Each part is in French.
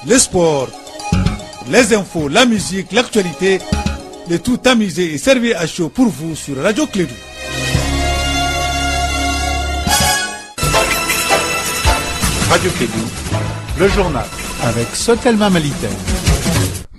le sport, les infos, la musique, l'actualité, le tout amusé et servi à chaud pour vous sur Radio Clédou. Radio Clédou, le journal avec Sotelma Malitaire.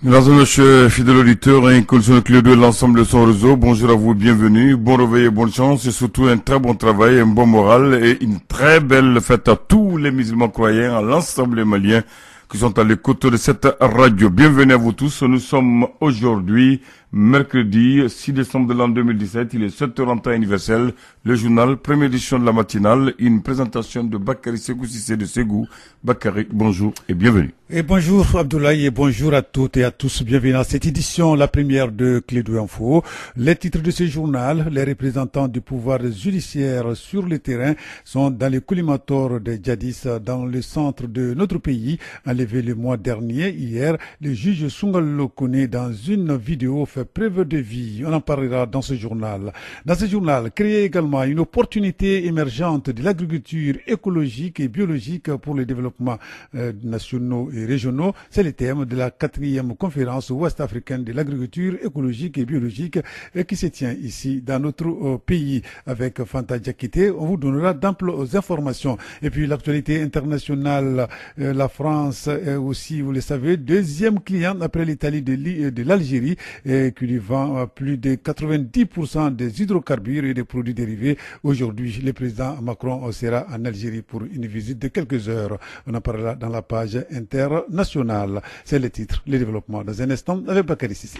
Mesdames et messieurs, fidèles auditeurs et conditions de Clédou et l'ensemble de son réseau, bonjour à vous, bienvenue, bon réveil et bonne chance et surtout un très bon travail, un bon moral et une très belle fête à tous les musulmans croyants, à l'ensemble des Maliens qui sont à l'écoute de cette radio. Bienvenue à vous tous, nous sommes aujourd'hui mercredi 6 décembre de l'an 2017, il est 7h en temps universel, le journal, première édition de la matinale, une présentation de Bakary Ségou Cissé de Ségou. Bakary, bonjour et bienvenue. Et bonjour Abdoulaye et bonjour à toutes et à tous. Bienvenue à cette édition, la première de Clédou Info. Les titres de ce journal, les représentants du pouvoir judiciaire sur le terrain sont dans les collimateurs de Djadis dans le centre de notre pays. Enlevé le mois dernier, hier, le juge Sungal Lokone dans une vidéo fait preuve de vie. On en parlera dans ce journal. Dans ce journal, créer également une opportunité émergente de l'agriculture écologique et biologique pour le développement nationaux et régionaux. C'est le thème de la 4e conférence ouest-africaine de l'agriculture écologique et biologique qui se tient ici dans notre pays. Avec Fanta Diakité, on vous donnera d'amples informations. Et puis l'actualité internationale, la France est aussi, vous le savez, deuxième client après l'Italie de l'Algérie qui lui vend plus de 90% des hydrocarbures et des produits dérivés. Aujourd'hui, le président Macron sera en Algérie pour une visite de quelques heures. On en parlera dans la page internationale. C'est le titre, le développement dans un instant avec Bakary Cissé.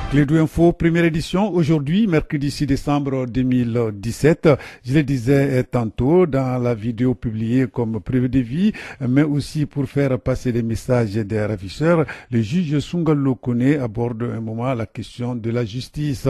Clédou Info, première édition, aujourd'hui, mercredi 6 décembre 2017. Je le disais tantôt dans la vidéo publiée comme preuve de vie, mais aussi pour faire passer les messages des ravisseurs. Le juge Sungal Lokone aborde un moment la question de la justice,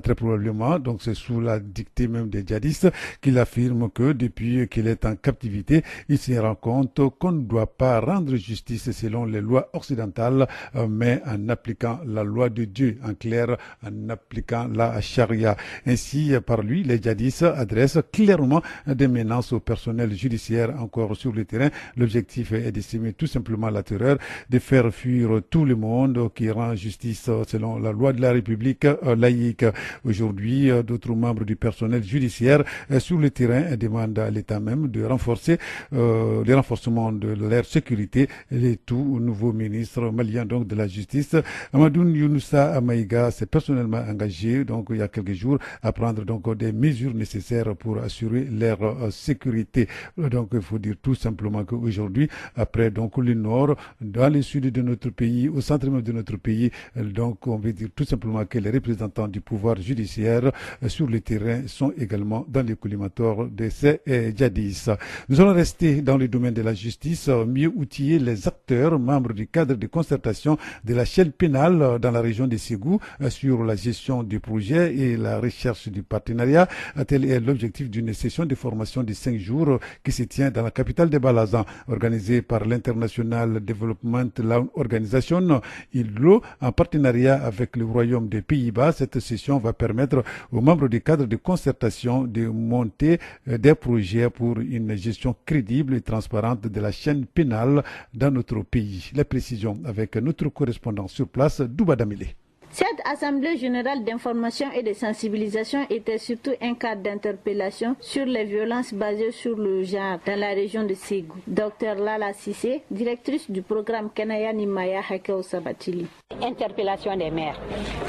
très probablement. Donc c'est sous la dictée même des djihadistes qu'il affirme que depuis qu'il est en captivité, il se rend compte qu'on ne doit pas rendre justice selon les lois occidentales, mais en appliquant la loi de Dieu, en clair, en appliquant la charia. Ainsi, par lui, les djihadistes adressent clairement des menaces au personnel judiciaire encore sur le terrain. L'objectif est d'estimer tout simplement la terreur, de faire fuir tout le monde qui rend justice selon la loi de la République laïque. Aujourd'hui, d'autres membres du personnel judiciaire sur le terrain demandent à l'État même de renforcer le renforcement de leur sécurité. Le tout nouveau ministre malien donc de la justice, Amadou Younoussa Amaïga, s'est personnellement engagé donc il y a quelques jours à prendre donc des mesures nécessaires pour assurer leur sécurité. Donc il faut dire tout simplement qu'aujourd'hui, après donc le nord, dans le sud de notre pays, au centre même de notre pays, donc on veut dire tout simplement que les représentants du pouvoir judiciaire sur le terrain sont également dans les collimateurs de ces djihadistes. Nous allons rester dans le domaine de la justice, mieux outiller les acteurs, membres du cadre de concertation de la chaîne pénale dans la région de Ségou sur la gestion du projet et la recherche du partenariat. Tel est l'objectif d'une session de formation de 5 jours qui se tient dans la capitale de Balazan, organisée par l'International Development Law Organization, ILO, en partenariat avec le Royaume des Pays-Bas. Cette session va permettre aux membres du cadre de concertation de monter des projets pour une gestion crédible et transparente de la chaîne pénale dans notre pays. Les précisions avec notre correspondant sur place, Douba Damile. Cette assemblée générale d'information et de sensibilisation était surtout un cadre d'interpellation sur les violences basées sur le genre dans la région de Ségou. Dr Lala Cissé, directrice du programme Kenaya Nimaya Hakeo Sabatili. Interpellation des maires.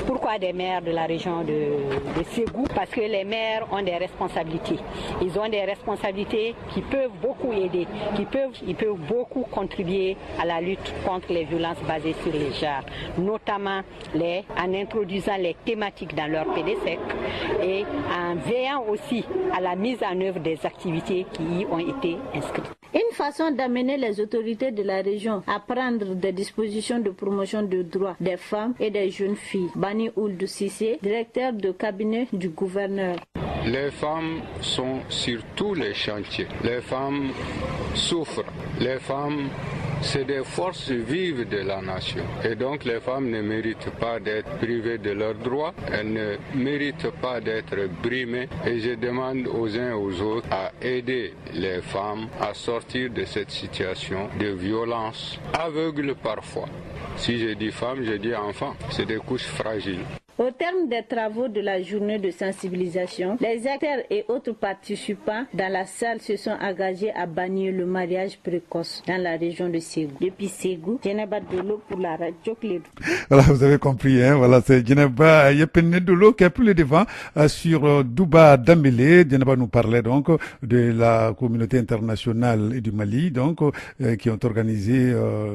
Pourquoi des maires de la région de Ségou? Parce que les maires ont des responsabilités. Ils ont des responsabilités qui peuvent beaucoup aider, ils peuvent beaucoup contribuer à la lutte contre les violences basées sur les genres, notamment en introduisant les thématiques dans leur PDSEC et en veillant aussi à la mise en œuvre des activités qui y ont été inscrites. Une façon d'amener les autorités de la région à prendre des dispositions de promotion des droits des femmes et des jeunes filles. Bani Ould Cissé, directeur de cabinet du gouverneur. Les femmes sont sur tous les chantiers. Les femmes souffrent. Les femmes c'est des forces vives de la nation. Et donc les femmes ne méritent pas d'être privées de leurs droits, elles ne méritent pas d'être brimées. Et je demande aux uns et aux autres à aider les femmes à sortir de cette situation de violence aveugle parfois. Si je dis femme, je dis enfant, c'est des couches fragiles. Au terme des travaux de la journée de sensibilisation, les acteurs et autres participants dans la salle se sont engagés à bannir le mariage précoce dans la région de Ségou. Depuis Ségou, Djeneba Dolo pour la radio Clédou. Voilà, vous avez compris, hein, voilà, c'est Djeneba Yepene Dolo qui a pris le devant sur Douba Dambélé. Djeneba nous parlait donc de la communauté internationale et du Mali, donc qui ont organisé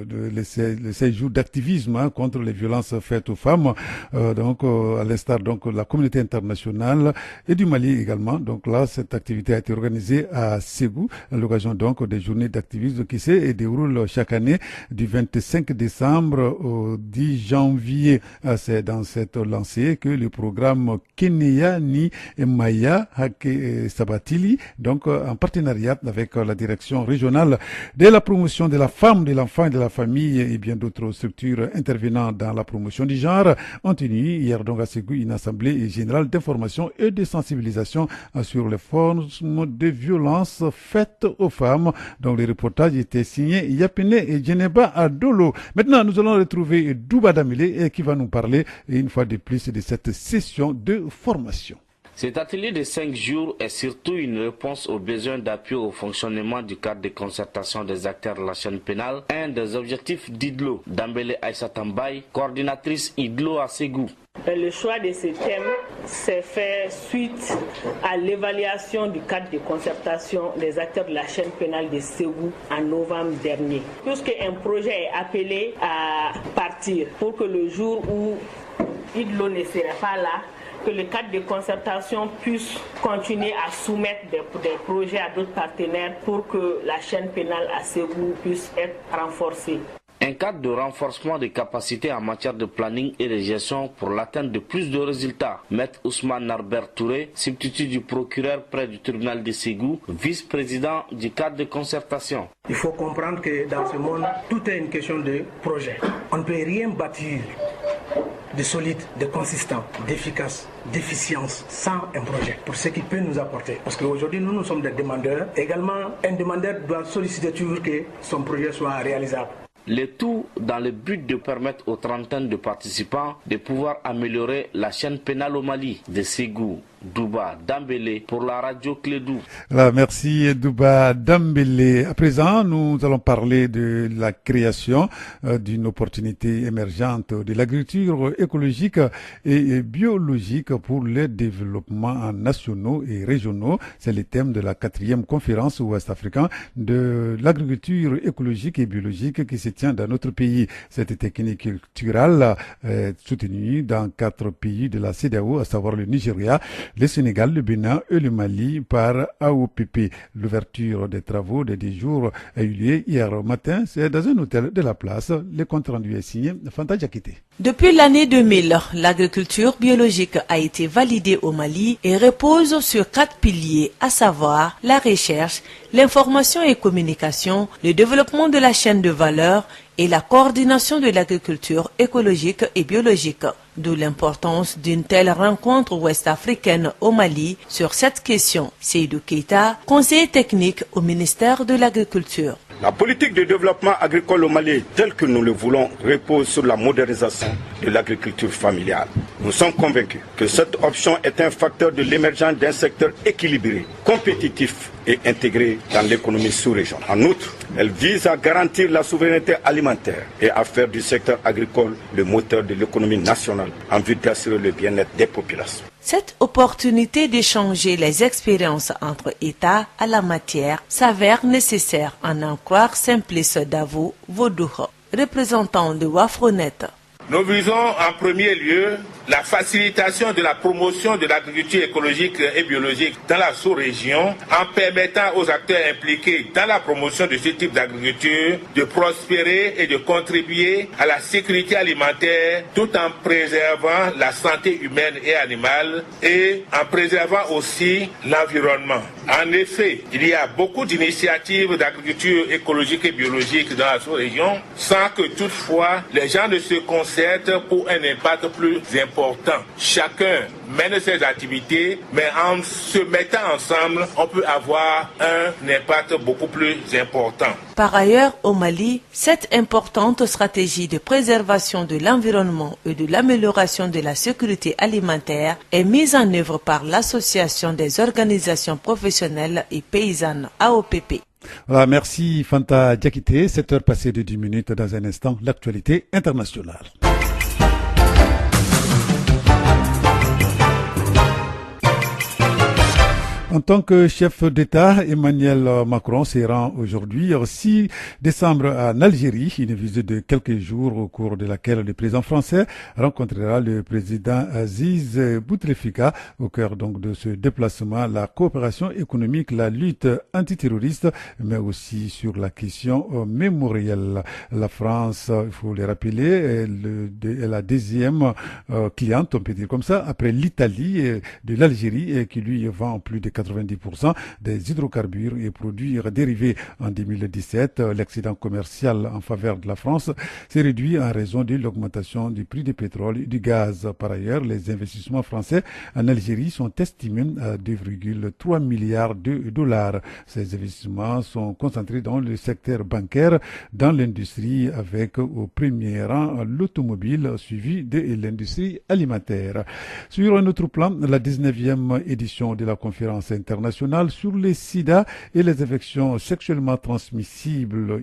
les 16 jours d'activisme hein, contre les violences faites aux femmes. Donc à l'instar donc de la communauté internationale et du Mali également. Donc là, cette activité a été organisée à Ségou à l'occasion donc des journées d'activisme qui se déroulent chaque année du 25 décembre au 10 janvier. C'est dans cette lancée que le programme Kenya Ni Maya Hake Sabatili, donc en partenariat avec la direction régionale de la promotion de la femme, de l'enfant et de la famille et bien d'autres structures intervenant dans la promotion du genre, ont tenu hier donc à Ségou une assemblée générale d'information et de sensibilisation sur les formes de violence faites aux femmes. Donc le reportage était signé Yapene et Djeneba Dolo. Maintenant, nous allons retrouver Douba Dambélé qui va nous parler une fois de plus de cette session de formation. Cet atelier de 5 jours est surtout une réponse aux besoins d'appui au fonctionnement du cadre de concertation des acteurs de la chaîne pénale, un des objectifs d'IDLO. Dambélé Aïssa Tambaye, coordinatrice IDLO à Ségou. Le choix de ce thème s'est fait suite à l'évaluation du cadre de concertation des acteurs de la chaîne pénale de Ségou en novembre dernier. Puisqu'un projet est appelé à partir pour que le jour où IDLO ne serait pas là, que le cadre de concertation puisse continuer à soumettre des projets à d'autres partenaires pour que la chaîne pénale à Ségou puisse être renforcée. Un cadre de renforcement des capacités en matière de planning et de gestion pour l'atteinte de plus de résultats. Maître Ousmane Narbert Touré, substitut du procureur près du tribunal de Ségou, vice-président du cadre de concertation. Il faut comprendre que dans ce monde, tout est une question de projet. On ne peut rien bâtir de solide, de consistant, d'efficace, d'efficience sans un projet pour ce qu'il peut nous apporter. Parce qu'aujourd'hui, nous sommes des demandeurs. Également, un demandeur doit solliciter toujours que son projet soit réalisable. Le tout dans le but de permettre aux trentaines de participants de pouvoir améliorer la chaîne pénale au Mali. De Ségou, Douba Dambélé pour la radio Clédou. Voilà, merci Douba Dambélé. À présent, nous allons parler de la création d'une opportunité émergente de l'agriculture écologique et biologique pour les développements nationaux et régionaux. C'est le thème de la 4e conférence ouest-africaine de l'agriculture écologique et biologique qui se tient dans notre pays. Cette technique culturelle est soutenue dans 4 pays de la CEDEAO, à savoir le Nigeria, le Sénégal, le Bénin et le Mali par AOPP. L'ouverture des travaux de 10 jours a eu lieu hier matin. C'est dans un hôtel de la place. Le compte rendu est signé Fanta Diakité. Depuis l'année 2000, l'agriculture biologique a été validée au Mali et repose sur 4 piliers, à savoir la recherche, l'information et communication, le développement de la chaîne de valeur et la coordination de l'agriculture écologique et biologique. D'où l'importance d'une telle rencontre ouest-africaine au Mali sur cette question. Seydou Keita, conseiller technique au ministère de l'Agriculture. La politique de développement agricole au Mali, telle que nous le voulons, repose sur la modernisation de l'agriculture familiale. Nous sommes convaincus que cette option est un facteur de l'émergence d'un secteur équilibré, compétitif et intégré dans l'économie sous-régionale. En outre, elle vise à garantir la souveraineté alimentaire et à faire du secteur agricole le moteur de l'économie nationale en vue d'assurer le bien-être des populations. Cette opportunité d'échanger les expériences entre États à la matière s'avère nécessaire, en croire Simplice Davo Vaudoura, représentant de Wafronet. Nous visons en premier lieu la facilitation de la promotion de l'agriculture écologique et biologique dans la sous-région en permettant aux acteurs impliqués dans la promotion de ce type d'agriculture de prospérer et de contribuer à la sécurité alimentaire tout en préservant la santé humaine et animale et en préservant aussi l'environnement. En effet, il y a beaucoup d'initiatives d'agriculture écologique et biologique dans la sous-région sans que toutefois les gens ne se concertent pour un impact plus important. Chacun mène ses activités, mais en se mettant ensemble, on peut avoir un impact beaucoup plus important. Par ailleurs, au Mali, cette importante stratégie de préservation de l'environnement et de l'amélioration de la sécurité alimentaire est mise en œuvre par l'Association des organisations professionnelles et paysannes AOPP. Voilà, merci Fanta Diakité. 7h passées de 10 minutes. Dans un instant, l'actualité internationale. En tant que chef d'État, Emmanuel Macron se rend aujourd'hui, 6 décembre, en Algérie, une visite de quelques jours au cours de laquelle le président français rencontrera le président Aziz Bouteflika. Au cœur donc de ce déplacement, la coopération économique, la lutte antiterroriste, mais aussi sur la question mémorielle. La France, il faut le rappeler, est la deuxième cliente, on peut dire comme ça, après l'Italie et de l'Algérie, qui lui vend plus de 90% des hydrocarbures et produits dérivés. En 2017, l'excédent commercial en faveur de la France s'est réduit en raison de l'augmentation du prix du pétrole et du gaz. Par ailleurs, les investissements français en Algérie sont estimés à 2,3 milliards de dollars. Ces investissements sont concentrés dans le secteur bancaire, dans l'industrie, avec au premier rang l'automobile, suivi de l'industrie alimentaire. Sur un autre plan, la 19e édition de la conférence internationale sur les sida et les infections sexuellement transmissibles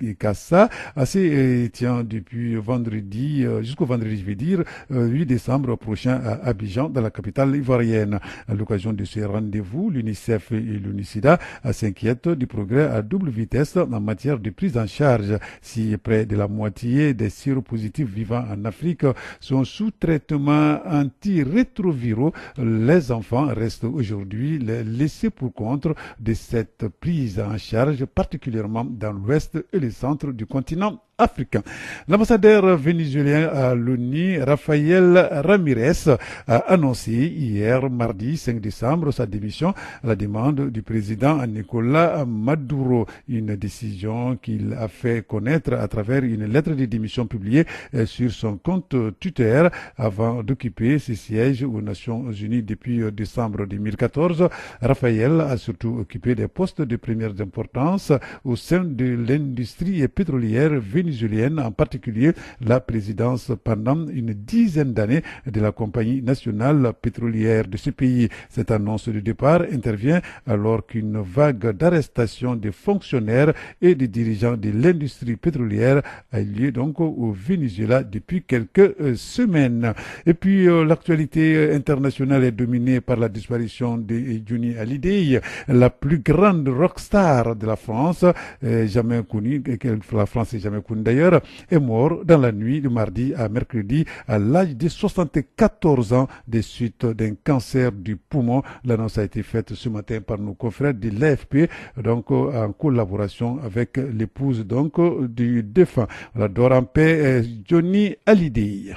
ICASA se tient depuis vendredi jusqu'au vendredi, je vais dire, 8 décembre prochain à Abidjan, dans la capitale ivoirienne. À l'occasion de ce rendez-vous, l'UNICEF et l'UNICIDA s'inquiètent du progrès à double vitesse en matière de prise en charge. Si près de la moitié des séropositifs vivant en Afrique sont sous traitement antirétroviraux, les enfants restent aujourd'hui laissés pour compte de cette prise en charge, particulièrement dans l'ouest et le centre du continent africain. L'ambassadeur vénézuélien à l'ONU, Rafael Ramirez, a annoncé hier, mardi 5 décembre, sa démission à la demande du président Nicolas Maduro. Une décision qu'il a fait connaître à travers une lettre de démission publiée sur son compte Twitter avant d'occuper ses sièges aux Nations Unies depuis décembre 2014. Rafael a surtout occupé des postes de première importance au sein de l'industrie pétrolière vénézuélienne, en particulier la présidence pendant une dizaine d'années de la compagnie nationale pétrolière de ce pays. Cette annonce de départ intervient alors qu'une vague d'arrestations de fonctionnaires et de dirigeants de l'industrie pétrolière a eu lieu donc au Venezuela depuis quelques semaines. Et puis l'actualité internationale est dominée par la disparition de Johnny Hallyday, la plus grande rockstar de la France, jamais connue, que la France n'ait jamais connue d'ailleurs, est mort dans la nuit de mardi à mercredi à l'âge de 74 ans des suites d'un cancer du poumon. L'annonce a été faite ce matin par nos confrères de l'AFP, donc en collaboration avec l'épouse donc du défunt. La dort en paix, Johnny Hallyday.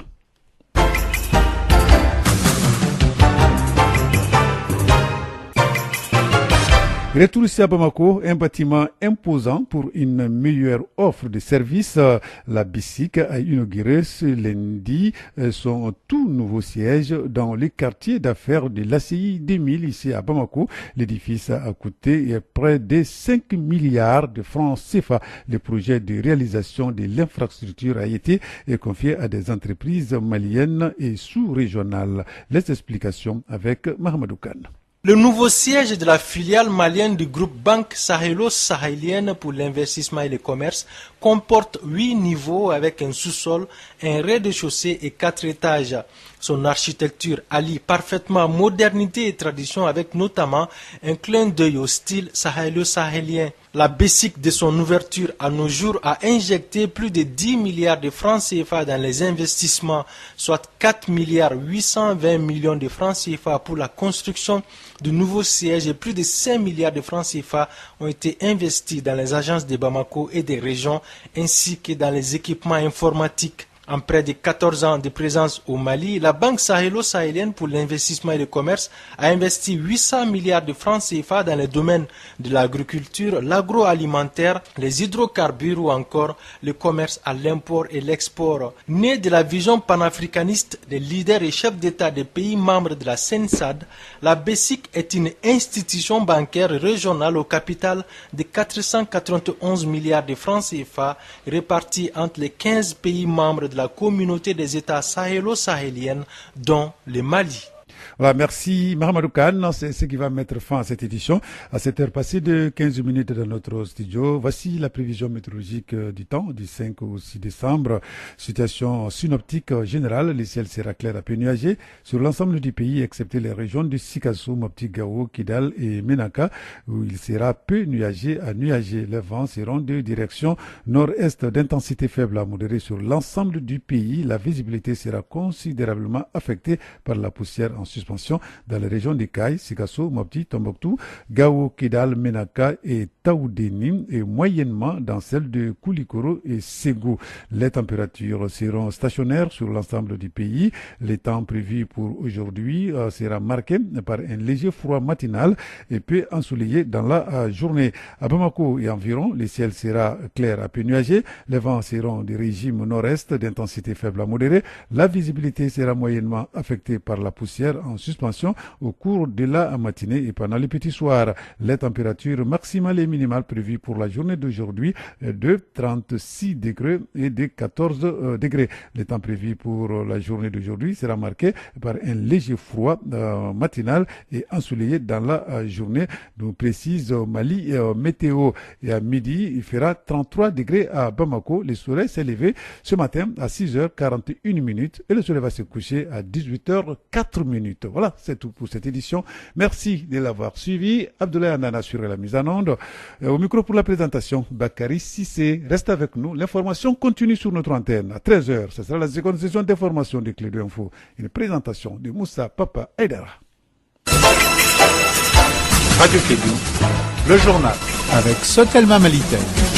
Retour ici à Bamako, un bâtiment imposant pour une meilleure offre de services. La BICIC a inauguré ce lundi son tout nouveau siège dans le quartier d'affaires de l'ACI 2000 ici à Bamako. L'édifice a coûté près de 5 milliards de francs CFA. Le projet de réalisation de l'infrastructure a été confié à des entreprises maliennes et sous-régionales. Les explications avec Mahamadou Kane. Le nouveau siège de la filiale malienne du groupe Banque Sahélo-Sahélienne pour l'investissement et le commerce comporte 8 niveaux avec un sous-sol, un rez-de-chaussée et 4 étages. Son architecture allie parfaitement modernité et tradition avec notamment un clin d'œil au style sahélo-sahélien. La BESIC de son ouverture à nos jours a injecté plus de 10 milliards de francs CFA dans les investissements, soit 4 milliards 820 millions de francs CFA pour la construction de nouveaux sièges et plus de 5 milliards de francs CFA ont été investis dans les agences de Bamako et des régions ainsi que dans les équipements informatiques. En près de 14 ans de présence au Mali, la Banque sahélo-sahélienne pour l'investissement et le commerce a investi 800 milliards de francs CFA dans les domaines de l'agriculture, l'agroalimentaire, les hydrocarbures ou encore le commerce à l'import et l'export. Né de la vision panafricaniste des leaders et chefs d'État des pays membres de la CENSAD, la BESIC est une institution bancaire régionale au capital de 491 milliards de francs CFA répartis entre les 15 pays membres de la communauté des États sahélo-sahéliennes, dont le Mali. Voilà, merci Mahamadou Khan, c'est ce qui va mettre fin à cette édition. À cette heure passée de 15 minutes dans notre studio, voici la prévision météorologique du temps du 5 au 6 décembre. Situation synoptique générale, le ciel sera clair à peu nuagé sur l'ensemble du pays, excepté les régions de Sikasso, Mopti, Gao, Kidal et Menaka, où il sera peu nuagé à nuagé. Les vents seront de direction nord-est d'intensité faible à modérée sur l'ensemble du pays. La visibilité sera considérablement affectée par la poussière en suspension dans les régions de Kaï, Sikasso, Mopti, Tombouctou, Gao, Kidal, Menaka et Taoudéni et moyennement dans celles de Koulikoro et Ségou. Les températures seront stationnaires sur l'ensemble du pays. Les temps prévus pour aujourd'hui sera marqué par un léger froid matinal et peu ensoleillé dans la journée. À Bamako et environ, le ciel sera clair à peu nuagé. Les vents seront du régime nord-est d'intensité faible à modérée. La visibilité sera moyennement affectée par la poussière en suspension au cours de la matinée et pendant les petits soirs. Les températures maximales et minimales prévues pour la journée d'aujourd'hui de 36 degrés et de 14 degrés. Les temps prévus pour la journée d'aujourd'hui sera marqué par un léger froid matinal et ensoleillé dans la journée. Nous précise Mali météo. Et à midi, il fera 33 degrés à Bamako. Le soleil s'est levé ce matin à 6h41 minutes et le soleil va se coucher à 18h04 minutes. Voilà, c'est tout pour cette édition. Merci de l'avoir suivi. Abdoulaye Annan assure la mise en onde. Au micro pour la présentation, Bakary Sissé. Reste avec nous. L'information continue sur notre antenne. À 13h, ce sera la seconde session d'information de Clé de Info. Une présentation de Moussa Papa Aïdara. Radio Kédou, le journal avec Sotelma Malitel.